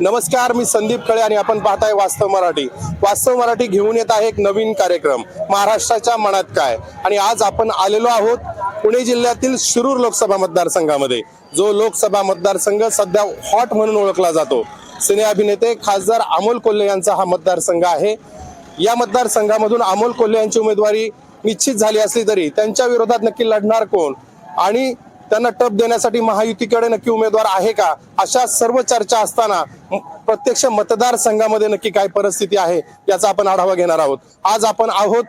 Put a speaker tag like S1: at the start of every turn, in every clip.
S1: नमस्कार, मी संदीप खळे आणि आपण पाहताय वास्तव मराठी. वास्तव मराठी घेऊन येत आहे एक नवीन कार्यक्रम, महाराष्ट्राच्या मनात काय. आणि आज आपण आलेलो आहोत पुणे जिल्ह्यातील शिरूर लोकसभा मतदारसंघामध्ये, जो लोकसभा मतदारसंघ सध्या हॉट म्हणून ओळखला जातो. सिने अभिनेते खासदार अमोल कोल्हे यांचा हा मतदारसंघ आहे. या मतदारसंघामधून अमोल कोल्हे यांची उमेदवारी निश्चित झाली असली तरी त्यांच्या विरोधात नक्की लढणार कोण आणि त्यांना टप देण्यासाठी महायुतीकडे नक्की उमेदवार आहे का, अशा सर्व चर्चा असताना प्रत्यक्ष मतदारसंघामध्ये नक्की काय परिस्थिती आहे याचा आपण आढावा घेणार आहोत. आज आपण आहोत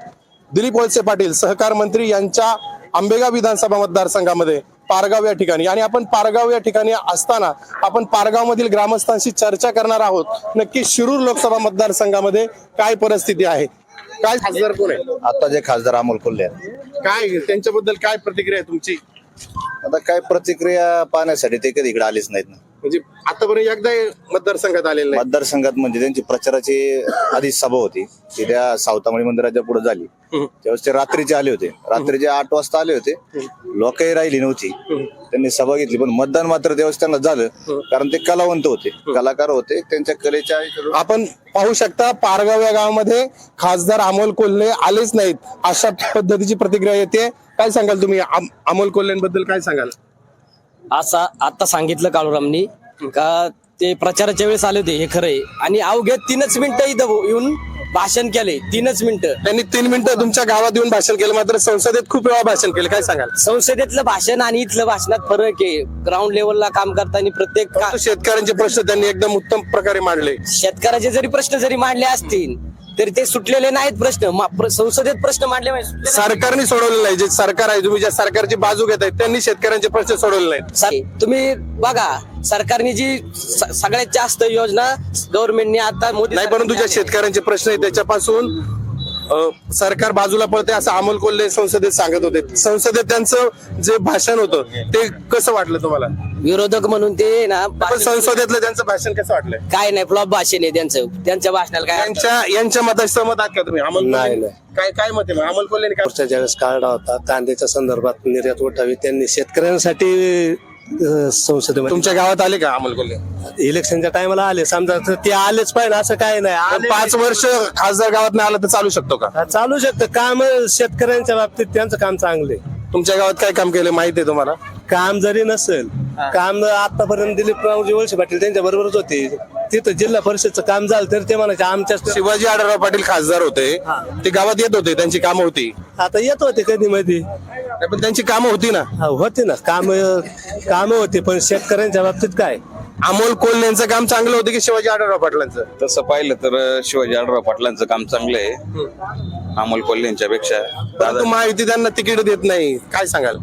S1: दिलीप वळसे पाटील सहकार मंत्री यांच्या आंबेगाव विधानसभा मतदारसंघामध्ये पारगाव या ठिकाणी. आणि आपण पारगाव या ठिकाणी असताना आपण पारगाव मधील ग्रामस्थांशी चर्चा करणार आहोत. नक्की शिरूर लोकसभा मतदारसंघामध्ये काय परिस्थिती आहे, काय खासदार कोण आहे
S2: आता जे खासदार अमोल कोल्हे आहेत,
S1: काय त्यांच्याबद्दल काय प्रतिक्रिया आहे तुमची?
S2: आता काय प्रतिक्रिया पाहण्यासाठी ते कधी इकडे आलेच नाहीत ना.
S1: म्हणजे आतापर्यंत एकदा मतदारसंघात आलेलं नाही.
S2: मतदारसंघात म्हणजे त्यांची प्रचाराची आधी सभा होती, ती त्या सावतामळी मंदिराच्या पुढे झाली. त्यावेळेस ते रात्रीचे आले होते, रात्रीचे 8 वाजता आले होते. लोकही राहिली नव्हती, त्यांनी सभा घेतली. पण मतदान मात्र त्यावेळेस त्यांना झालं, कारण ते कलावंत होते, कलाकार होते. त्यांच्या कलेच्या
S1: आपण पाहू शकता पारगाव या गावामध्ये खासदार अमोल कोल्हे आलेच नाहीत, अशा पद्धतीची प्रतिक्रिया येते. काय सांगाल तुम्ही अमोल कोल्हेंबद्दल, काय सांगाल?
S3: असं आता सांगितलं काळूरामनी का ते प्रचाराच्या वेळेस आले होते, हे खरंय. आणि अवघ्या 3 मिनिटं इथं येऊन भाषण केले. 3 मिनिटं
S1: त्यांनी 3 मिनिटं तुमच्या गावात येऊन भाषण केलं, मात्र संसदेत खूप वेळा भाषण केलं. काय सांगाल?
S3: संसदेतलं भाषण आणि इथलं भाषणात फरक आहे. ग्राउंड लेवलला काम करताना प्रत्येक
S1: शेतकऱ्यांचे प्रश्न त्यांनी एकदम उत्तम प्रकारे मांडले.
S3: शेतकऱ्याचे जरी प्रश्न जरी मांडले असतील तरी ते सुटलेले नाहीत प्रश्न. संसदेत प्रश्न मांडले पाहिजे.
S1: सरकारने सोडवलेलं नाही. जे सरकार आहे, तुम्ही ज्या सरकारची बाजू घेताय त्यांनी शेतकऱ्यांचे प्रश्न सोडवले नाहीत.
S3: तुम्ही बघा, सरकारने जी सगळ्यात जास्त योजना गव्हर्नमेंटने आता मोदी
S1: नाही, परंतु ज्या शेतकऱ्यांचे प्रश्न आहेत त्याच्यापासून सरकार बाजूला पडते असं अमोल कोल्हे संसदेत सांगत होते. संसदेत त्यांचं जे भाषण होतं ते कसं वाटलं तुम्हाला?
S3: विरोधक म्हणून ते ना
S1: पण संसदेतलं त्यांचं भाषण कसं वाटलं?
S3: काय नाही, फ्लॉप भाषण आहे त्यांच्या भाषणाला. काय
S1: यांच्या मताशी सहमत आहात का तुम्ही? अमोल
S4: नाही.
S1: काय मत आहे अमोल कोल्हे?
S4: पुढच्या ज्यावेळेस काढला होता कांद्याच्या संदर्भात निर्यात उठावी, त्यांनी शेतकऱ्यांसाठी संसदेमध्ये.
S1: तुमच्या गावात आले का अमोल कोल्हे?
S4: इलेक्शनच्या टायमाला आले, समजा तर ते आलेच पाहिजे असं काही नाही.
S1: 5 वर्ष खासदार गावात नाही आला तर चालू शकतो का?
S4: चालू शकतं काम. शेतकऱ्यांच्या बाबतीत त्यांचं काम चांगले.
S1: तुमच्या गावात काय काम केलं माहिती आहे तुम्हाला?
S4: काम जरी नसेल, काम आतापर्यंत दिलीपरावजी वळसे पाटील त्यांच्या बरोबरच होते. तिथं जिल्हा परिषदचं काम झालं तर ते म्हणायचे आमच्या.
S1: शिवाजी आढळराव पाटील खासदार होते, ते गावात येत होते, त्यांची कामं होती.
S4: आता येत होते कधी मध्ये,
S1: पण त्यांची कामं होती ना.
S4: होती ना काम होती. पण शेतकऱ्यांच्या बाबतीत काय,
S1: अमोल कोल्हेंचं काम चांगलं होतं की शिवाजी आढळराव पाटलांचं?
S5: तसं पाहिलं तर शिवाजी आढळराव पाटलांचं काम चांगलं आहे अमोल कोल्हेंच्या पेक्षा.
S1: परंतु महायुती त्यांना तिकीट देत नाही, काय सांगाल?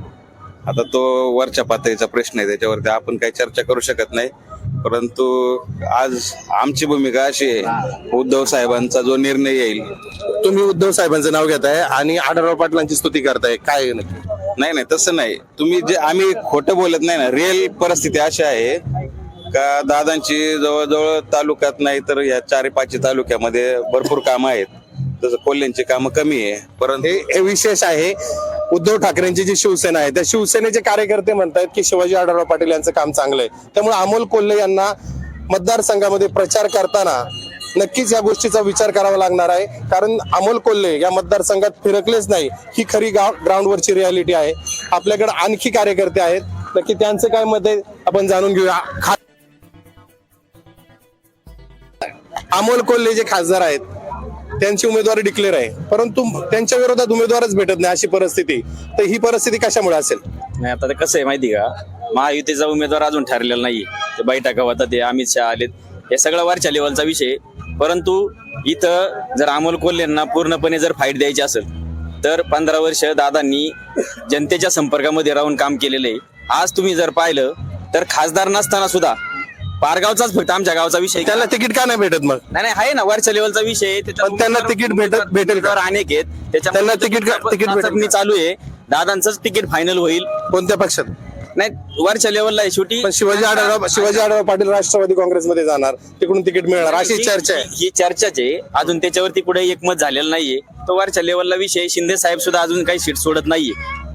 S5: आता तो वरच्या पातळीचा प्रश्न आहे, त्याच्यावरती आपण काही चर्चा करू शकत नाही. परंतु आज आमची भूमिका अशी आहे, उद्धव साहेबांचा जो निर्णय येईल.
S1: तुम्ही उद्धव साहेबांचं नाव घेताय आणि आढळराव पाटलांची स्तुती करताय, काय नक्की?
S5: नाही तसं नाही. तुम्ही जे आम्ही खोटं बोलत नाही ना. रिअल परिस्थिती अशी आहे का दादांची जवळजवळ तालुक्यात नाही तर या 4-5 तालुक्यामध्ये भरपूर कामं आहेत, तसं कोल्ह्यांची कामं कमी आहे. परंतु
S1: हे विशेष आहे. उद्धव ठाकरेंची जी शिवसेना आहे त्या शिवसेनेचे कार्यकर्ते म्हणतात की शिवाजी आढळराव पाटील यांचं काम चांगलं आहे. त्यामुळे अमोल कोल्हे यांना मतदारसंघामध्ये प्रचार करताना नक्कीच या गोष्टीचा विचार करावा लागणार आहे. कारण अमोल कोल्हे या मतदारसंघात फिरकलेच नाही, ही खरी ग्राउंडवरची रियालिटी आहे. आपल्याकडे आणखी कार्यकर्ते आहेत, नक्की त्यांचं काय मत आहे आपण जाणून घेऊया. अमोल कोल्हे जे खासदार आहेत त्यांची उमेदवारी डिक्लेअर आहे, परंतु त्यांच्या विरोधात उमेदवारच भेटत नाही अशी परिस्थिती. तर ही परिस्थिती कशामुळे असेल?
S6: नाही, आता ते कसं आहे माहिती का, महायुतीचा उमेदवार अजून ठरलेला नाही. ते बैठका होतात, ते अमित शहा आलेत, हे सगळं वरच्या लेवलचा विषय. परंतु इथं जर अमोल कोल्हेंना पूर्णपणे जर फाईट द्यायची असेल तर 15 वर्ष दादांनी जनतेच्या संपर्कामध्ये राहून काम केलेलं आहे. आज तुम्ही जर पाहिलं तर खासदार नसताना सुद्धा पारगावचाच फक्त आमच्या गावचा विषय.
S1: त्यांना तिकीट का नाही भेटत मग?
S6: नाही आहे ना, वरच्या लेवलचा विषय.
S1: पण त्यांना तिकीट भेटेल का?
S6: अनेक आहेत
S1: त्यांना तिकीट भेटेल
S6: चालू आहे. दादांचंच तिकीट फायनल होईल.
S1: कोणत्या पक्षात?
S6: नाही, वरच्या लेवलला आहे शेवटी.
S1: पण शिवाजी आढळराव पाटील राष्ट्रवादी काँग्रेसमध्ये जाणार, तिकडून तिकीट मिळणार अशी चर्चा आहे.
S6: ही चर्चाच आहे. अजून त्याच्यावरती कुठे एकमत झालेलं नाहीये. तो वरच्या लेवलला विषय. शिंदे साहेब सुद्धा अजून काही सीट सोडत नाहीये.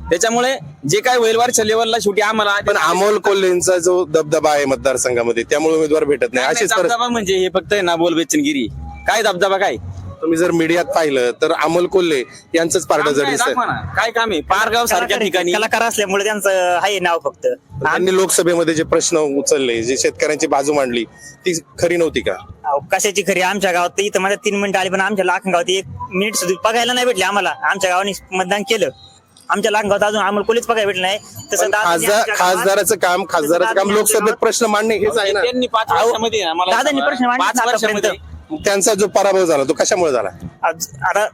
S6: त्याच्यामुळे जे काय होईल वरच्या लेवलला शेवटी आम्हाला
S1: पण अमोल कोल्हेंचा जो दबदबा आहे मतदारसंघामध्ये त्यामुळे उमेदवार भेटत नाही अशीच परिस्थिती.
S6: दबदबा म्हणजे हे फक्त आहे ना बोल बेचनगिरी. काय दबदबा काय
S1: तुम्ही जर मीडियात पाहिलं तर अमोल कोल्हे यांचंच पारडं
S6: काम
S1: जड
S6: काय?
S1: दिसतंय.
S6: दाखवा ना. काय काम आहे पारगाव सारख्या ठिकाणी
S7: कलाकार असल्यामुळे त्यांचं आहे नाव फक्त.
S1: त्यांनी लोकसभेमध्ये जे प्रश्न उचलले जे शेतकऱ्यांची बाजू मांडली ती खरी नव्हती का?
S7: अहो, कशाची खरी आमच्या गावात तर इथं माझ्या 3 मिनिटं आली पण आमच्या लाखन गावात 1 मिनिट सुद्धा बघायला नाही भेटले आम्हाला. आमच्या गावाने मतदान केलं आमच्या लाखन गावात अजून अमोल कोल्हेच बघायला भेटलं नाही. तसं
S1: पण
S7: दादांनी आमच्या गावात-
S1: खासदाराचं काम लोकसभेत प्रश्न मांडणे हेच आहे ना.
S6: त्यांनी 5 वर्षामध्ये ना मला
S7: दादांनी प्रश्न मांडले
S6: 5
S7: आतापर्यंत.
S6: वर्षामध्ये
S1: त्यांचा जो पराभव झाला तो कशामुळे झाला?
S7: आता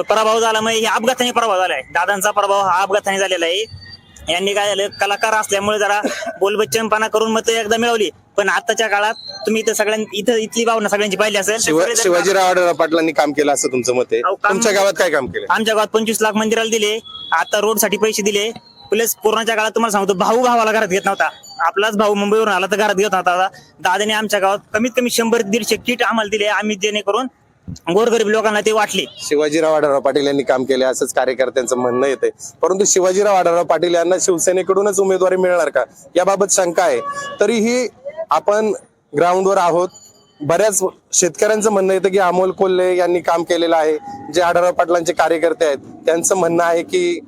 S7: पराभव झाला मग हे अपघाताने पराभव झालाय. दादांचा पराभव हा अपघाताने झालेला आहे. यांनी काय झालं कलाकार असल्यामुळे जरा बोलबच्चनपणा करून मत एकदा मिळवली. पण आताच्या काळात तुम्ही इथं इथं इथली भावना सगळ्यांची पाहिली असेल. सगळेजण-
S1: शिवाजीराव आढळराव पाटलांनी काम केलं असं तुमचं मत आहे?
S7: अहो, काम-
S1: तुमच्या गावात काय काम केलं?
S7: आमच्या गावात 25 लाख मंदिराला दिले. आता रोड साठी पैसे दिले. प्लस कोरोनाच्या काळात तुम्हाला सांगतो भावाला घरात घेत नव्हता. आपलाच भाऊ मुंबईवरून आला तर घरात घेत नव्हता. दादाने आमच्या गावात कमीत कमी 100-150 किट आम्हाला दिले. आम्ही जेणेकरून गोरगरीब लोकांना ते वाटले.
S1: शिवाजीराव आढळराव पाटील यांनी काम केले असंच कार्यकर्त्यांचं म्हणणं येते. परंतु शिवाजीराव आढळराव पाटील यांना शिवसेनेकडूनच उमेदवारी मिळणार का याबाबत शंका आहे. तरीही आपण ग्राउंडवर आहोत. बऱ्याच शेतकऱ्यांचं म्हणणं येतं की अमोल कोल्हे यांनी काम केलेलं आहे. जे आढळराव पाटलांचे कार्यकर्ते आहेत त्यांचं म्हणणं आहे की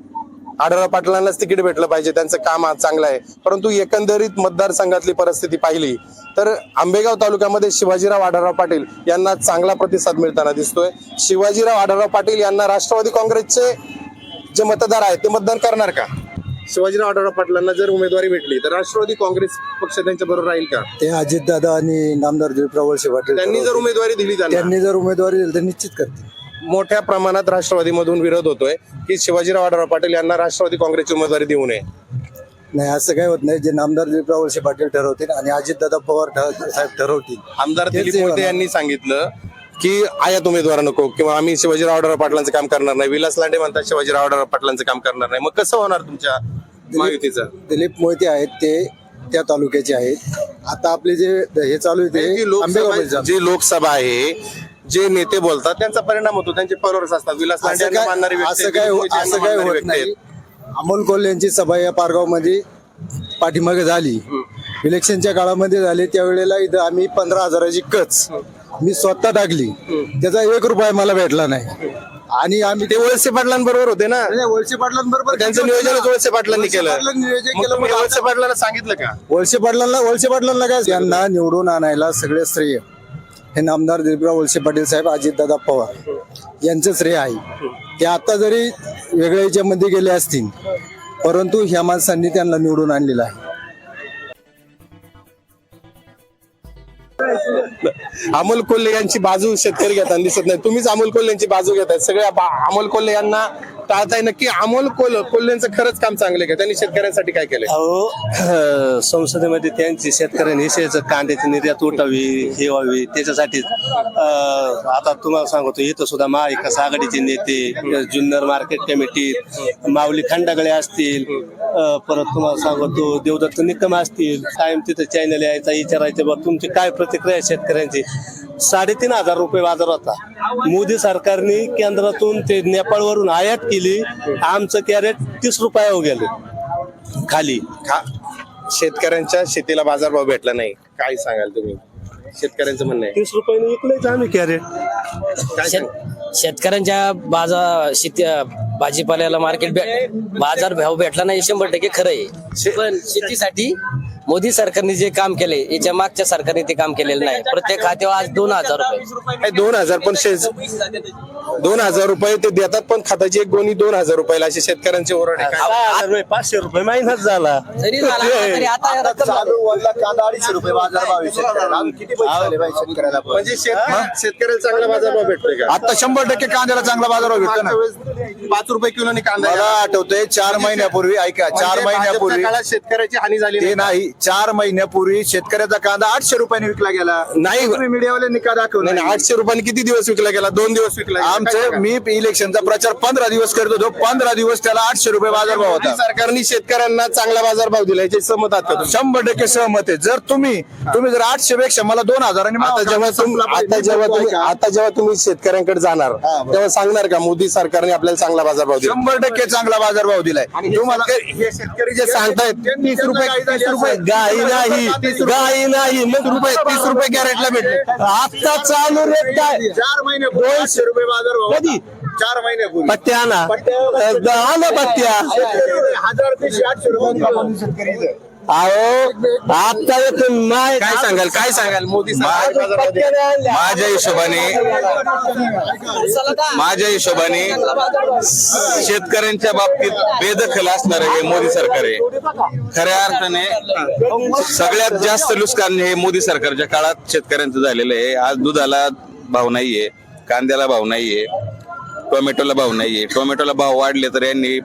S1: आढळराव पाटलांनाच तिकीट भेटलं पाहिजे, त्यांचं काम आज चांगलं आहे. परंतु एकंदरीत मतदारसंघातली परिस्थिती पाहिली तर आंबेगाव तालुक्यामध्ये शिवाजीराव आढळराव पाटील यांना चांगला प्रतिसाद मिळताना दिसतोय. शिवाजीराव आढळराव पाटील यांना राष्ट्रवादी काँग्रेसचे जे मतदार आहेत ते मतदान करणार का? शिवाजीराव आढळराव पाटलांना जर उमेदवारी भेटली तर राष्ट्रवादी काँग्रेस पक्ष त्यांच्या बरोबर राहील का?
S8: ते अजितदादा आणि नामदार दिलीपराव वळसे पाटील
S1: त्यांनी जर उमेदवारी दिली त्यांना,
S8: त्यांनी जर उमेदवारी दिली तर निश्चित करतील.
S1: मोठ्या प्रमाणात राष्ट्रवादीमधून विरोध होतोय की शिवाजीराव आढळराव पाटील यांना राष्ट्रवादी काँग्रेसची उमेदवारी देऊ नये.
S8: नाही असं काही होत नाही. जे नामदार दिलीपराव वळसे पाटील ठरवतील आणि अजितदादा पवार साहेब ठरवतील.
S1: आमदार
S8: तेच
S1: दिलीप मोहिते
S8: होणार.
S1: यांनी सांगितलं की आयात उमेदवार नको किंवा आम्ही शिवाजीराव आढळराव पाटलांचं काम करणार नाही. विलास लांडे म्हणतात शिवाजीराव आढळराव पाटलांचं काम करणार नाही. मग कसं होणार तुमच्या महायुतीचं?
S8: दिलीप मोहिते आहेत ते त्या तालुक्याचे आहेत. आता आपले जे हे चालू आहे ते आंबेगावमध्ये चालू आहे.
S1: जी लोकसभा आहे जे नेते बोलतात त्यांचा परिणाम होतो, त्यांचे फॉलोअर्स असतात. विलास लांडे यांना मानणारी व्यक्ती आहे, दिलीप मोहिते यांना
S8: असं काय
S1: मानणारी
S8: होत
S1: व्यक्ती
S8: नाही.
S1: आहेत.
S8: अमोल कोल्हे यांची सभा या पारगाव मध्ये पाठीमागे झाली. इलेक्शनच्या काळामध्ये झाली त्यावेळेला इथं आम्ही 15,000ची कच मी स्वतः टाकली. त्याचा 1 रुपया मला भेटला नाही. आणि आम्ही
S1: ते वळसे पाटलांबरोबर होते ना,
S8: वळसे पाटलांबरोबर
S1: त्यांचं नियोजनच वळसे पाटलांनी केलं.
S8: नियोजन
S1: मग
S8: केलं.
S1: तुम्ही वळसे पाटलांना सांगितलं का?
S8: वळसे पाटलांना काय यांना निवडून आणायला सगळे श्रेय हे नामदार दिलीपराव वळसे पाटील साहेब अजितदादा पवार यांचं श्रेय आहे. ते आता जरी वेगळ्या याच्यामध्ये गेले असतील परंतु ह्या माणसांनी त्यांना निवडून आणलेलं आहे.
S1: अमोल कोल्हे यांची बाजू शेतकरी घेताना दिसत नाही. तुम्हीच अमोल कोल्हे यांची बाजू घेताय. सगळ्या अमोल कोल्हे यांना टाळताय. नक्की अमोल कोल्हेंचं खरंच काम चांगले का? त्यांनी शेतकऱ्यांसाठी काय केलंय?
S4: अहो संसदेमध्ये त्यांची शेतकऱ्यांनी कांद्याची निर्यात उठावी हे व्हावी त्याच्यासाठी आता तुम्हाला सांगतो इथं सुद्धा महाविकास आघाडीचे नेते जुन्नर मार्केट कमिटीत माऊली खंडागळे असतील, परत तुम्हाला सांगतो देवदत्त निकम असतील. कायम तिथं चॅनल यायचा विचारायचं बा तुमची काय प्रतिक्रिया आहे शेतकऱ्यांची. 3,500 रुपये बाजार होता. मोदी सरकारने केंद्रातून ते नेपाळवरून आयात केली. आमचं कॅरेट 30 रुपयावर गेलं खाली.
S1: शेतकऱ्यांच्या शेतीला बाजारभाव भेटला नाही, काय सांगाल तुम्ही? शेतकऱ्यांचं म्हणणं आहे
S4: 30 रुपयाने विकलंच आम्ही कॅरेट.
S1: काय सांग-
S3: शेतकऱ्यांच्या भाजीपाल्याला बाजार भाव भेटला नाही 100% खरं आहे. पण शेतीसाठी मोदी सरकारने जे काम केले याच्या मागच्या सरकारने ते काम केलेलं नाही. प्रत्येक खात्यावर आज 2,000 रुपये.
S1: काय 2,000 पण 2,000 रुपये ते देतात पण खात्याची एक गोणी 2,000 रुपयाला अशी शेतकऱ्यांची ओरड आहे. काय?
S4: 500 रुपये महिनाच झाला.
S3: तरी झाला, तरी आता रक्कम
S8: कांदा 250 रुपये बाजार भाव आहे शेतकऱ्याला. आम्ही किती पैसे झाले बाई शेतकऱ्याला?
S1: म्हणजे शेतकऱ्याला चांगला बाजारभाव भेटतोय का?
S2: आता 100% कांद्याला चांगला बाजारभाव भेटतो ना.
S1: 5 रुपये किलोनी कांदा
S2: मला आठवतंय 4 महिन्यापूर्वी ऐका 4 महिन्यापूर्वी
S1: काळात शेतकऱ्याची हानी झाली
S2: ते
S1: नाही.
S2: नाही 4 महिन्यापूर्वी शेतकऱ्याचा कांदा 800 रुपयाने विकला गेला.
S1: नाही.
S2: तुम्ही मीडियावाल्यांनी का दाखवलं
S1: नाही, 800 रुपयांनी किती दिवस विकला गेला? 2 दिवस विकला गेला. काय
S2: आमचं मी इलेक्शनचा प्रचार 15 दिवस करत होतो. 15 दिवस त्याला 800 रुपये बाजारभाव
S1: मोदी
S2: होता.
S1: सरकारने शेतकऱ्यांना चांगला बाजारभाव दिला, याचे सहमत आहात का तुम्ही?
S2: 100% सहमत आहे. जर तुम्ही जर 800 पेक्षा मला 2000 आणि
S1: आता जेव्हा तुम्ही शेतकऱ्यांकडे जाणार तेव्हा सांगणार का मोदी सरकारने आपल्याला चांगला बाजारभाव दिला?
S2: 100% चांगला बाजारभाव दिलाय.
S1: तुम्हाला हे शेतकरी जे सांगतायत 30 रुपये गाई नाही, गाई नाही, मग 30 रुपये कॅरेटला भेटले. आता चालू रेट काय?
S2: 4 महिने 200 रुपये बाजारभाव
S1: कधी?
S2: 4 महिन्यापूर्वी
S1: पत्त्या आणा, पत्त्या.
S2: 1800 रुपये
S1: अहो आता काय सांगाल मोदी
S5: माझ्या हिशोबाने शेतकऱ्यांच्या बाबतीत बेदखल असणार हे मोदी सरकार आहे. खऱ्या अर्थाने सगळ्यात जास्त नुकसान हे मोदी सरकारच्या काळात शेतकऱ्यांचं झालेलं आहे. आज दुधाला भाव नाहीये, कांद्याला भाव नाहीये, टोमॅटोला भाव नाहीये. टोमॅटोला भाव वाढले तर यांनी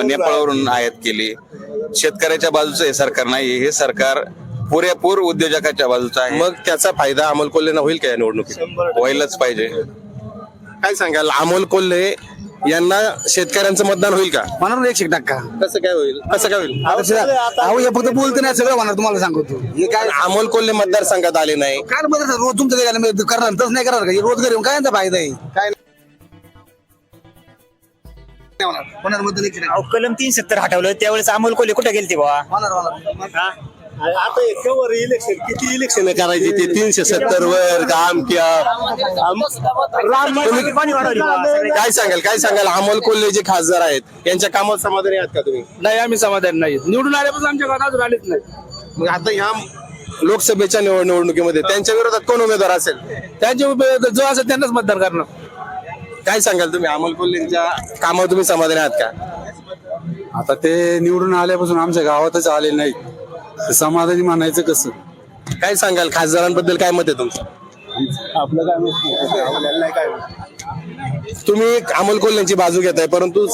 S5: नेपाळवरून आयात केली. शेतकऱ्याच्या बाजूचं हे सरकार नाही, हे सरकार पुरेपूर उद्योजकाच्या बाजूचं आहे.
S1: मग त्याचा फायदा अमोल कोल्हेंना होईल का या निवडणुकीत?
S5: व्हायलाच पाहिजे.
S1: काय सांगाल, अमोल कोल्हे यांना शेतकऱ्यांचं मतदान होईल का?
S8: म्हणून 100%.
S1: कसं काय होईल?
S8: अहो हे फक्त बोलतो नाही, सगळं म्हणणार तुम्हाला सांगतो. हे काय
S1: अमोल कोल्हे मतदारसंघात आले नाही.
S8: काय बदल रोज तुमचं काय करणार तसं नाही करणार का? रोज घरी येऊन काय यांचा फायदा आहे? काय होणार बद्दल
S7: अहो, कलम 370 हटवलं त्यावेळेस अमोल कोल्हे कुठे गेलते बाबा?
S4: आता कवर इलेक्शन किती इलेक्शन करायची ते 370 वर काम
S1: काय सांगाल अमोल कोल्हे जे खासदार आहेत यांच्या कामावर समाधानी आहात का तुम्ही?
S8: नाही, आम्ही समाधान नाही. निवडून आल्यापासून आमच्या गावात अजून आलेच नाही.
S1: मग आता ह्या लोकसभेच्या निवडणुकीमध्ये त्यांच्या विरोधात कोण उमेदवार असेल?
S8: त्यांच्या जो असेल त्यांनाच मतदान करणार.
S1: काय सांगाल तुम्ही, अमोल कोल्हेंच्या कामावर तुम्ही समाधानी आहात का?
S8: आता ते निवडून आल्यापासून आमच्या गावातच आले नाही, समाधानी म्हणायचं कसं?
S1: काय सांगाल खासदारांबद्दल काय मत आहे तुमचं?
S8: आपलं काय
S1: तुम्ही अमोल कोल्हेंची बाजू घेताय, परंतु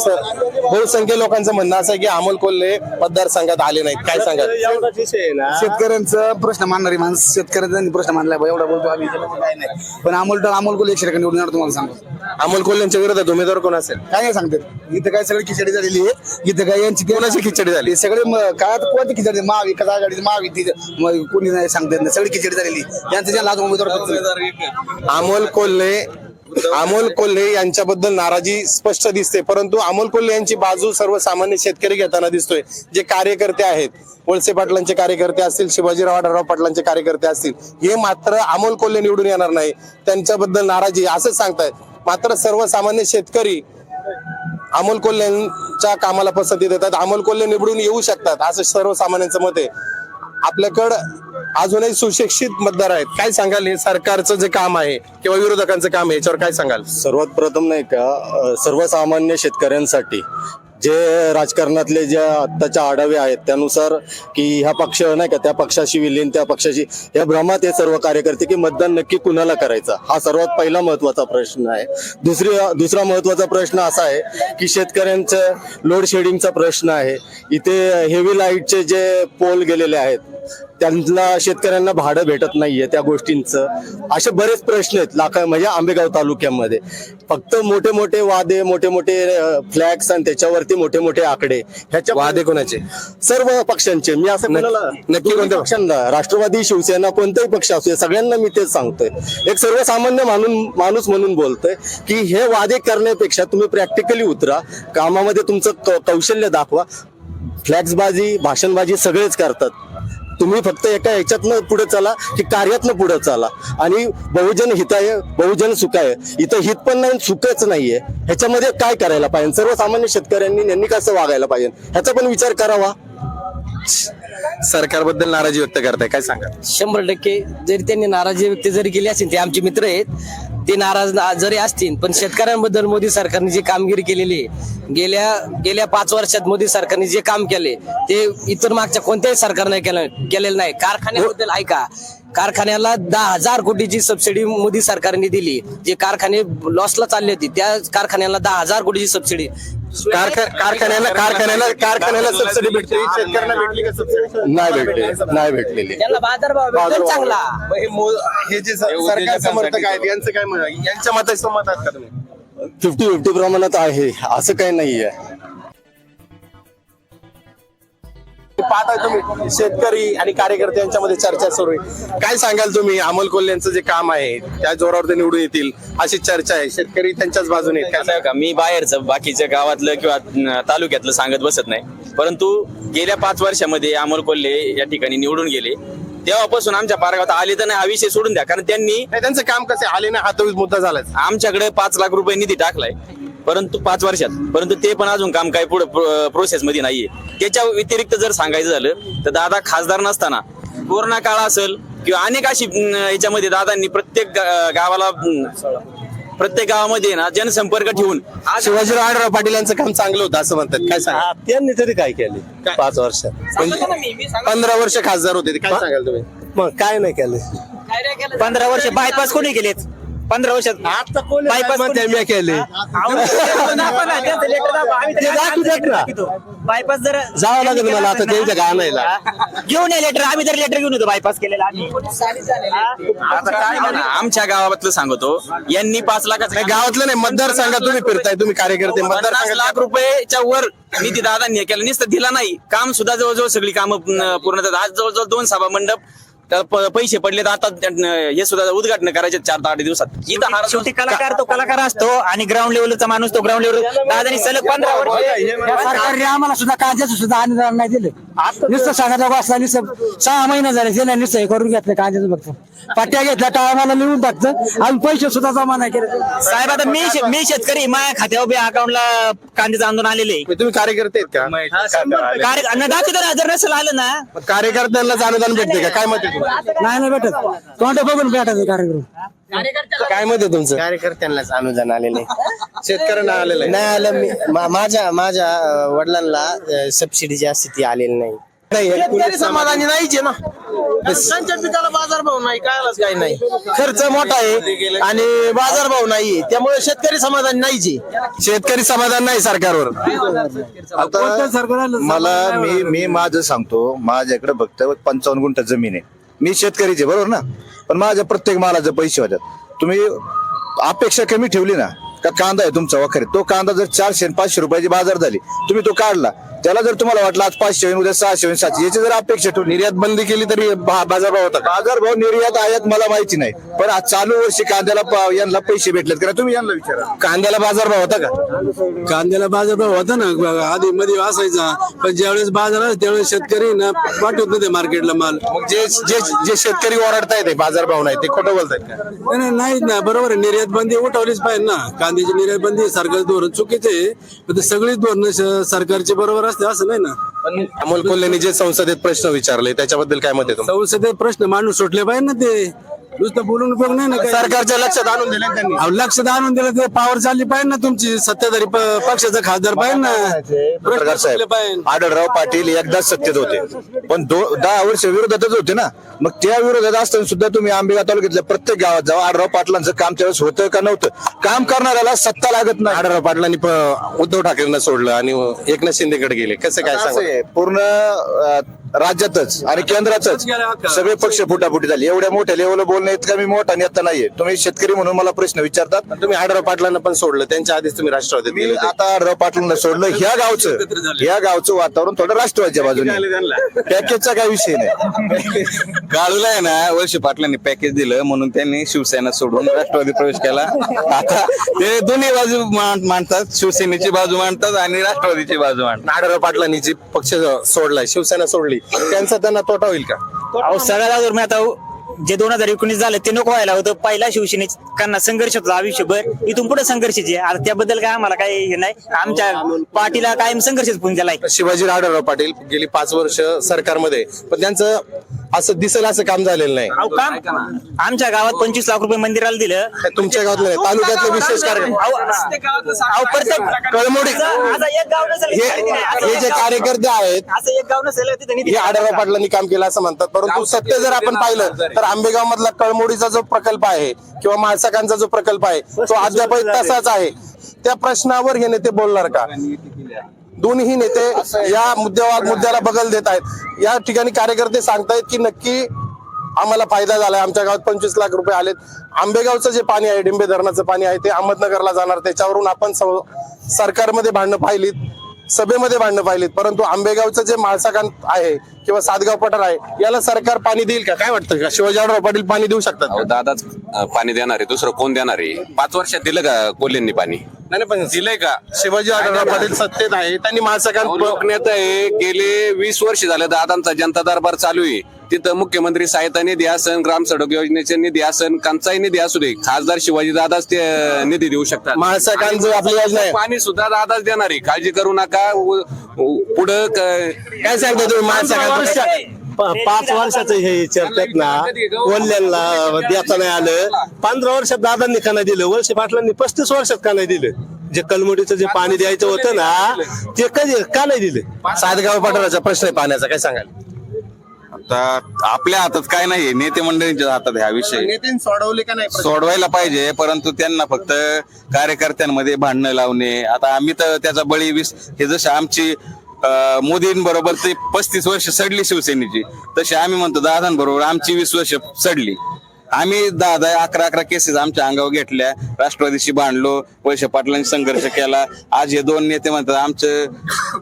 S1: बहुसंख्य लोकांचं म्हणणं असं आहे की अमोल कोल्हे मतदारसंघात आले नाहीत. काय सांगाल?
S4: एवढाच विषय आहे ना.
S8: शेतकऱ्यांचा प्रश्न मानणारी माणसं, शेतकऱ्यांचा प्रश्न मानलाय एवढा बोलतो आम्ही, काय नाही. पण अमोल कोल्हे 100% निवडून येणार तुम्हाला सांगतो.
S1: अमोल कोल्हेंच्या विरोधात उमेदवार कोण असेल?
S8: काय नाही सांगतात. इथं काय सगळी खिचडी झालेली आहे. इथं काय यांची
S1: कोणाची खिचडी झाली?
S8: सगळे काय कोणती खिचडी? महाविकास आघाडी, महायुती, कोणी नाही सांगतात ना, सगळी खिचडी झालेली. यांचं ज्या लाज उमेदवार
S1: अमोल कोल्हे यांच्याबद्दल नाराजी स्पष्ट दिसते, परंतु अमोल कोल्हे यांची बाजू सर्वसामान्य शेतकरी घेताना दिसतोय. जे कार्यकर्ते आहेत, वळसे पाटलांचे कार्यकर्ते असतील, शिवाजीराव आढळराव पाटलांचे कार्यकर्ते असतील, हे मात्र अमोल कोल्हे निवडून येणार नाही त्यांच्याबद्दल नाराजी असं सांगतायत. मात्र सर्वसामान्य शेतकरी अमोल कोल्हेंच्या कामाला पसंती देतात. अमोल कोल्हे निवडून येऊ शकतात असं सर्वसामान्यांचं मत आहे. आपल्याकडं अजूनही सुशिक्षित मतदार आहेत. काय सांगाल, हे सरकारचं जे काम आहे किंवा विरोधकांचं काम आहे याच्यावर काय सांगाल?
S9: सर्वात प्रथम नाही का, सर्वसामान्य शेतकऱ्यांसाठी जे राजकारणातले जे आत्ताच्या आढावे आहेत त्यानुसार की ह्या पक्ष नाही का त्या पक्षाशी विलीन, त्या पक्षाशी, या भ्रमात हे सर्व कार्यकर्ते की मतदान नक्की कुणाला करायचं, हा सर्वात पहिला महत्वाचा प्रश्न आहे. दुसरा महत्वाचा प्रश्न असा आहे की शेतकऱ्यांचं लोड शेडिंगचा प्रश्न आहे. इथे हेवी लाईटचे जे पोल गेलेले आहेत त्यांना शेतकऱ्यांना भाडं भेटत नाहीये, त्या गोष्टींचं असे बरेच प्रश्न आहेत म्हणजे आंबेगाव तालुक्यामध्ये. फक्त मोठे मोठे वादे, मोठे मोठे फ्लॅग्स आणि त्याच्यावरती मोठे मोठे आकडे, ह्याच्या
S1: वादे कोणाचे?
S9: सर्व पक्षांचे. मी असं
S1: नक्की कोणत्या
S9: पक्षांना, राष्ट्रवादी, शिवसेना, कोणताही पक्ष असू, सगळ्यांना मी तेच सांगतोय. एक सर्वसामान्य माणूस म्हणून बोलतोय की हे वादे करण्यापेक्षा तुम्ही प्रॅक्टिकली उतरा, कामामध्ये तुमचं कौशल्य दाखवा. फ्लॅक्सबाजी, भाषणबाजी सगळेच करतात. तुम्ही फक्त एका ह्याच्यातनं पुढे चला की कार्यातनं पुढे चला. आणि बहुजन हिताय, बहुजन सुखाय, इथं हित पण नाही, सुखच नाहीये. ह्याच्यामध्ये काय करायला पाहिजे? सर्वसामान्य शेतकऱ्यांनी यांनी कसं वागायला पाहिजे ह्याचा पण विचार करावा.
S1: सरकारबद्दल नाराजी व्यक्त करताय, काय सांगा?
S3: 100% जरी त्यांनी नाराजी व्यक्त जरी केली असतील, ते आमचे मित्र आहेत, ते नाराज जरी असतील, पण शेतकऱ्यांबद्दल मोदी सरकारने जी कामगिरी केलेली आहे, गेल्या 5 वर्षात मोदी सरकारने जे काम केले ते इतर मागच्या कोणत्याही सरकारने केलेलं नाही. कारखान्याबद्दल ऐका, कारखान्याला 10,000 कोटीची सबसिडी मोदी सरकारने दिली. जे कारखाने लॉसला चालले होते त्या कारखान्याला 10,000 कोटीची सबसिडी.
S1: कारखान्याला सबसिडी भेटते, शेतकऱ्यांना भेटली का सबसिडी?
S9: नाही भेटलेली.
S3: त्यांना बाजारभाव भेटतो चांगला.
S1: हे जे सरकार समर्थक आहेत यांचं काय म्हणणं आहे? यांच्या मताशी सहमत आहात का तुम्ही?
S9: 50-50 प्रमाणात आहे, असं काही नाहीये.
S1: पाहताय तुम्ही शेतकरी आणि कार्यकर्ते यांच्यामध्ये चर्चा सुरू आहे. काय सांगाल तुम्ही? अमोल कोल्हेंचं जे काम आहे त्या जोरावर ते निवडून येतील अशी चर्चा आहे. शेतकरी त्यांच्याच बाजूने आहेत.
S6: कसं आहे का, मी बाहेरचं बाकीच्या गावातलं किंवा तालुक्यातलं सांगत बसत नाही, परंतु गेल्या 5 वर्षामध्ये अमोल कोल्हे या ठिकाणी निवडून गेले तेव्हापासून आमच्या पारगावात आले तर नाही हा विषय सोडून द्या, कारण त्यांनी
S1: नाही, त्यांचं काम कसे आले ना, हा तोच मुद्दा झालाय.
S6: आमच्याकडे 5 लाख रुपये निधी टाकलाय परंतु 5 वर्षात, परंतु ते पण अजून काम काही पुढे प्रोसेस मध्ये नाहीये. त्याच्या व्यतिरिक्त जर सांगायचं झालं तर दादा खासदार नसताना कोरोना काळ असेल किंवा अनेक अशी याच्यामध्ये दादांनी प्रत्येक गावामध्ये ना जनसंपर्क ठेवून
S1: शिवाजीराव आढळराव पाटील यांचं काम चांगलं होतं असं म्हणतात. काय सांगा?
S4: त्यांनी तरी काय केले 5 वर्षात?
S1: 15 वर्ष खासदार होते ते. काय सांगाल तुम्ही?
S4: मग काय नाही केलं?
S7: 15 वर्ष बायपास कोणी केलेत? 15 वर्षात बायपास
S4: मी केले.
S7: बायपास जर
S4: जावं लागेल मला आता त्यांच्या गाण्याला.
S7: घेऊन या लेटर, आम्ही तर लेटर घेऊन येतो बायपास केलेला आम्ही.
S6: आता काय म्हणा, आमच्या गावातलं सांगतो यांनी 5 लाखाचं
S1: गावातलं नाही, मतदारसंघात तुम्ही फिरताय, तुम्ही कार्यकर्ते
S6: 50
S1: मतदारसंघात
S6: लाख रुपयेच्या वर निधी दादांनी केला, नुसतं दिला नाही, काम सुद्धा जवळजवळ सगळी कामं पूर्ण झाली. आज जवळजवळ 2 सभा मंडप पैसे पडले तर आता हे सुद्धा उद्घाटन करायचे 4 ते 8 दिवसात.
S7: शेवटी कलाकार तो कलाकार असतो आणि ग्राउंड लेवलचा माणूस तो ग्राउंड लेवल. दादानी सलग 15 वर्ष
S3: सरकारने आम्हाला सुद्धा कांद्याचं सुद्धा अनुदान नाही दिलं. नुसतं सांगायला वाचला, नुसतं 6 महिने झाले त्याने नुसतं हे करून घेतलं कांद्याचं. फक्त पट्ट्या घेतल्या टाळाला लिहून टाकतं आणि पैसे सुद्धा जमा नाही केले.
S7: साहेब आता मी शेतकरी, माझ्या खात्यावर बी अकाउंटला कांद्याचं आंदोलन आलेले
S1: तुम्ही कार्यकर्ते आहेत का?
S7: दाखवतो ना, जर नसेल आलं ना
S1: कार्यकर्त्यांना अनुदान भेटते का? काय मत आहे तुमचं?
S3: नाही भेटत, तोंड बघून भेटायचं कार्यक्रम.
S1: काय मत आहे तुमचं?
S8: कार्यकर्त्यांनाच अनुदान आलेले
S1: शेतकऱ्यांना आलेलं
S8: नाही आलं. माझ्या वडिलांना सबसिडी जास्त ती आलेली नाही.
S1: शेतकरी समाधानी नाहीचे ना. त्यांच्या पिकाला बाजारभाव नाही, काही नाही, खर्च मोठा आहे आणि बाजारभाव नाहीये, त्यामुळे शेतकरी समाधानी नाहीचे. शेतकरी समाधान नाही सरकारवर.
S2: आता मी माझं सांगतो, माझ्याकडे फक्त 55 गुंठ जमीन आहे. मी शेतकरीचे बरोबर ना, पण माझ्या प्रत्येक मालाचे पैसे होतात. तुम्ही अपेक्षा कमी ठेवली ना का कांदा आहे तुमचा वखरे, तो कांदा जर 400-500 रुपयाची बाजार झाली, तुम्ही तो काढला, त्याला जर तुम्हाला वाटलं आज 500 होईल, उद्या 600 होईल, 700, याची जर अपेक्षा ठेवली,
S1: निर्यात बंदी केली तरी बाजारभाव होता.
S2: बाजारभाव निर्यात आयात मला माहिती नाही, पण आज चालू वर्षी कांद्याला यांना पैसे भेटलेत का? तुम्ही यांना विचारा.
S1: कांद्याला बाजारभाव होता का?
S10: कांद्याला बाजारभाव होता ना, आधी मध्ये असायचा, पण ज्यावेळेस बाजार आहे त्यावेळेस शेतकरी ना पाठवत नव्हते मार्केटला माल.
S1: मग जे शेतकरी ओरडतायत बाजारभाव नाही, ते खोटं बोलतायत का?
S10: नाहीत ना, बरोबर आहे. निर्यात बंदी उठवलीच पाहिजे ना. कांद्याची निर्यात बंदी सरकारचं धोरण चुकीचं आहे, पण ते सगळीच धोरण सरकारचे बरोबर असते असं नाही ना.
S1: पण अमोल कोल्हेंनी जे संसदेत प्रश्न विचारले त्याच्याबद्दल काय मत आहे तुमचं?
S10: संसदेत प्रश्न मांडून सुटले पाहिजे ना, ते नुसतं बोलून उपयोग नाही ना.
S1: सरकारच्या लक्षात आणून दिले त्यांनी.
S10: लक्षात आणून दिलं ते पावर चालली पाहिजे ना तुमची, सत्ताधारी पक्षाचा खासदार पाहिजे ना.
S2: पत्रकार साहेब, आढळराव पाटील एकदाच सत्तेत होते, पण 10 वर्ष विरोधातच होते ना. मग त्या विरोधात असताना सुद्धा तुम्ही आंबेगाव तालुक्यातल्या प्रत्येक गावात जावा, आढळराव पाटलांचं काम त्यावेळेस होतं का नव्हतं? काम करणाऱ्याला सत्ता लागत नाही.
S1: आढळराव पाटलांनी उद्धव ठाकरेंना सोडलं आणि एकनाथ शिंदेकडे गेले, कसं काय
S2: असं
S1: सांगा?
S2: आहे, पूर्ण राज्यातच आणि केंद्रातच सगळे पक्ष फुटाफुटी झाली. एवढ्या मोठ्या लेवलला बोलणं इतका मी मोठा नेता नाहीये. तुम्ही शेतकरी म्हणून मला प्रश्न विचारतात.
S1: तुम्ही आढळराव पाटलांना पण सोडलं, त्यांच्या आधीच तुम्ही राष्ट्रवादीत
S2: मी
S1: गेले होते.
S2: आता आढळराव पाटलांना सोडलं. ह्या गावचं वातावरण थोडं राष्ट्रवादीच्या बाजूने. पॅकेजचा काही विषय नाही.
S5: काळूला आहे ना, वर्ष पाटलांनी पॅकेज दिलं म्हणून त्यांनी शिवसेना सोडून राष्ट्रवादी प्रवेश केला. आता ते दोन्ही बाजू मांडतात, शिवसेनेची बाजू मांडतात आणि राष्ट्रवादीची बाजू मांडतात.
S1: आढळराव पाटलांनी जी पक्ष सोडलाय, शिवसेना सोडली, त्यांचा त्यांना तोटा होईल का?
S7: सगळ्यात अगोदर मी आता जे 2019 झालं ते नको व्हायला होतं. पहिला शिवसेनेकांना संघर्ष होता आयुष्यभर, इथून पुढे संघर्षाचे. आता त्याबद्दल काय आम्हाला काही हे नाही, आमच्या पार्टीला कायम संघर्षच पुन झालाय.
S1: शिवाजी आढळराव पाटील गेली 5 वर्ष सरकारमध्ये, पण त्यांचं असं दिसेल असं काम झालेलं नाही.
S7: अहो काम आमच्या गावात 25 लाख रुपये मंदिराला दिलं.
S1: तुमच्या गावात नाही, तालुक्यातले विशेष कार्यक्रम
S7: अहो, प्रत्येक
S1: कळमोडी
S7: असं एक गाव नसेल
S1: हे जे कार्यकर्ते आहेत
S7: असं एक गाव नसेल तिथे निधी
S1: हे आढळराव पाटलांनी काम केलं असं म्हणतात. परंतु सत्य जर आपण पाहिलं तर आंबेगाव मधला कळमोडीचा जो प्रकल्प आहे किंवा माळसाकांचा जो प्रकल्प आहे तो अद्याप तसाच आहे. त्या प्रश्नावर हे नेते बोलणार का? दोन्ही नेते या मुद्द्याला बगल देत आहेत. या ठिकाणी कार्यकर्ते सांगतायत की नक्की आम्हाला फायदा झालाय, आमच्या गावात 25 लाख रुपये आलेत. आंबेगावचं जे पाणी आहे, डिंबे धरणाचं पाणी आहे ते अहमदनगरला जाणार. त्याच्यावरून आपण सरकारमध्ये भांडणं पाहिलीत, सभेमध्ये भांडणं पाहिलीत. परंतु आंबेगावचं जे माळसाकांत आहे किंवा सातगाव पठार आहे याला सरकार पाणी देईल का? काय वाटतं का शिवाजी आढळराव पाटील पाणी देऊ शकतात?
S11: दादाच पाणी देणार आहे, दुसरं कोण देणार आहे? 5 वर्षात दिलं का कोल्हेंनी पाणी?
S1: नाही पण
S11: दिलंय का?
S1: शिवाजी आढळराव पाटील सत्तेत आहे, त्यांनी माळसाकांत
S11: नेता आहे. गेले 20 वर्ष झाले दादांचा जनता दरबार चालू आहे. तिथं मुख्यमंत्री सहायता निधी असन, ग्राम सडक योजनेचे निधी असन, कंचाई निधी असू दे, खासदार शिवाजी दादाच ते निधी देऊ शकतात.
S1: माळसाकांचं आपली योजना आहे,
S11: पाणी सुद्धा दादाच देणार आहे, काळजी करू नका. पुढं
S1: काय सांगता तुम्ही? माळसाकांचं
S4: 5 वर्षाचं हे चर्चेत ना वल्ल्यांना देता नाही आलं. 15 वर्षात दादांनी का नाही दिलं? वळसे पाटलांनी 35 वर्षात का नाही दिलं? जे कलमोडीचं जे पाणी द्यायचं होतं ना ते कधी का नाही दिलं?
S1: सातगाव पठाराचा प्रश्न आहे पाण्याचा, काय सांगाल?
S5: आता आपल्या हातात काय नाही, नेते मंडळींच्या हातात हा विषय.
S1: नेत्यांनी सोडवले का नाही?
S5: सोडवायला पाहिजे, परंतु त्यांना फक्त कार्यकर्त्यांमध्ये भांडणं लावणे. आता आम्ही तर त्याचा बळी हे जसं आमची मोदींबरोबर ते 35 वर्ष सडली शिवसेनेची, तशी आम्ही म्हणतो दादांबरोबर आमची 20 वर्ष सडली. आम्ही 11 केसेस आमच्या अंगावर घेतल्या, राष्ट्रवादीशी भांडलो, वळसे पाटलांनी संघर्ष केला. आज हे 2 नेते म्हणतात आमचं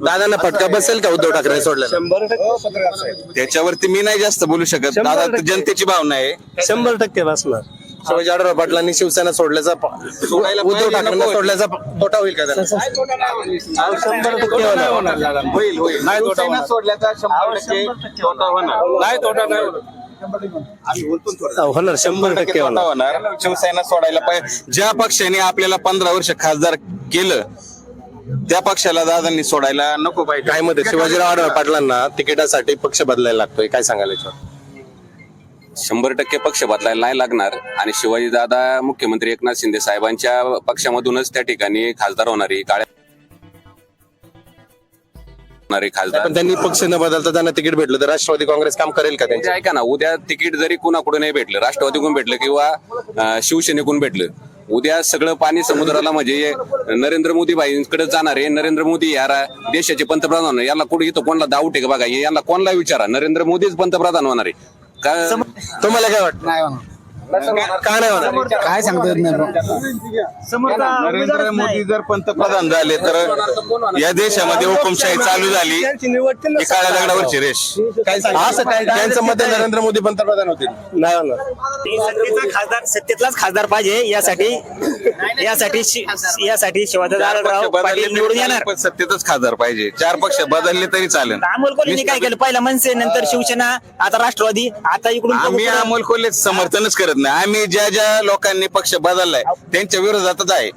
S1: दादांना फटका बसेल का उद्धव ठाकरे सोडल्या?
S4: 100%
S5: त्याच्यावरती मी नाही जास्त बोलू शकत. दादा तर जनतेची भावना आहे.
S4: 100% बसणार.
S1: शिवाजी आढळराव पाटलांनी शिवसेना सोडल्याचा उद्धव ठाकरेंना सोडल्याचा तोटा होईल का त्यांना?
S4: 100%
S5: होईल होईल. नाही तोटा होणार. सोडल्याचा 100% तोटा होणार. नाही तोटा नाही
S4: होणार. 100%
S5: होणार. शिवसेना सोडायला पाहिजे. ज्या पक्षाने आपल्याला 15 वर्ष खासदार केलं त्या पक्षाला दादांनी सोडायला नको पाहिजे.
S1: काय मध्ये शिवाजीराव आढळराव पाटलांना तिकिटासाठी पक्ष बदलायला लागतोय, काय सांगाल याच्यावर?
S11: 100% पक्ष बदलायला नाही लागणार. आणि शिवाजी दादा मुख्यमंत्री एकनाथ शिंदे साहेबांच्या पक्षामधूनच त्या ठिकाणी खासदार होणारी खासदार.
S1: पण त्यांनी पक्ष न बदलता त्यांना तिकीट भेटलं तर राष्ट्रवादी काँग्रेस काम करेल का त्यांच्या?
S11: ऐका ना, उद्या तिकीट जरी कुणाकडून नाही भेटलं, राष्ट्रवादीकडून भेटलं किंवा शिवसेनेकडून भेटलं, उद्या सगळं पाणी समुद्राला म्हणजे नरेंद्र मोदी बाईंकडे जाणार आहे. नरेंद्र मोदी या देशाचे पंतप्रधान, याला कुठे इथं कोणाला डाऊट आहे का बघा? याला कोणाला विचारा, नरेंद्र मोदीच पंतप्रधान होणार आहे का?
S1: तुम्हाला काय वाटतं? का नाही होणार?
S8: काय सांगता येत नाही.
S5: नरेंद्र मोदी जर पंतप्रधान झाले तर या देशामध्ये हुकुमशाही चालू झाली. ही काळ्या दगडावरची रेष.
S1: काय सांगा? असं काय त्यांचं मत आहे, नरेंद्र मोदी पंतप्रधान होतील?
S4: नाही होणार.
S7: सत्तेतलाच खासदार पाहिजे. यासाठी शिवाजी आढळराव पाटील निवडून येणार.
S5: पण सत्तेतच खासदार पाहिजे. 4 पक्ष बदलले तरी चालेल.
S7: अमोल कोल्हेंनी काय केलं? पहिला मनसे, नंतर शिवसेना, आता राष्ट्रवादी, आता इकडून
S5: आम्ही अमोल कोल्हेच समर्थनच करत नाही. आम्ही ज्या लोकांनी पक्ष बदललाय त्यांच्या विरोधातच आहे.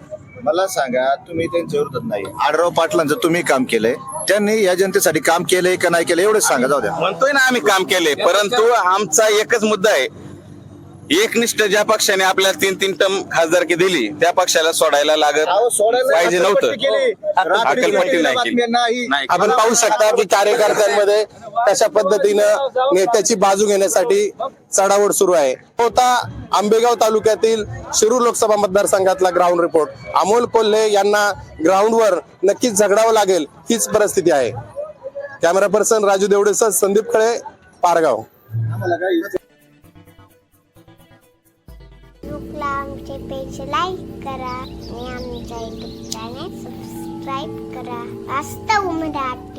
S2: मला सांगा, तुम्ही त्यांच्या विरोधात नाही. आढळराव पाटलांचं तुम्ही काम केलंय, त्यांनी या जनतेसाठी काम केलंय का नाही केलं एवढंच सांगा. जाऊ द्या.
S5: म्हणतोय ना आम्ही काम केले, परंतु आमचा एकच मुद्दा आहे, एकनिष्ठ ज्या पक्षाने आपल्याला 3 टर्म खासदारकी दिली त्या पक्षाला सोडायला लागत पाहिजे नव्हतं. अक्कलपट्टी नाही केली.
S1: आपण पाहू शकता की कार्यकर्त्यांमध्ये कशा पद्धतीनं नेत्याची बाजू घेण्यासाठी चढाओढ सुरू आहे. होता आंबेगाव तालुक्यातील शिरूर लोकसभा मतदारसंघातला ग्राउंड रिपोर्ट. अमोल कोल्हे यांना ग्राउंडवर नक्कीच झगडावं लागेल हीच परिस्थिती आहे. कॅमेरा पर्सन राजू देवडेसह संदीप खळे, पारगाव.
S12: फेसबुकला आमचे पेज लाईक करा आणि आमच्या युट्यूब चॅनेल सबस्क्राईब करा. वास्तव मराठी.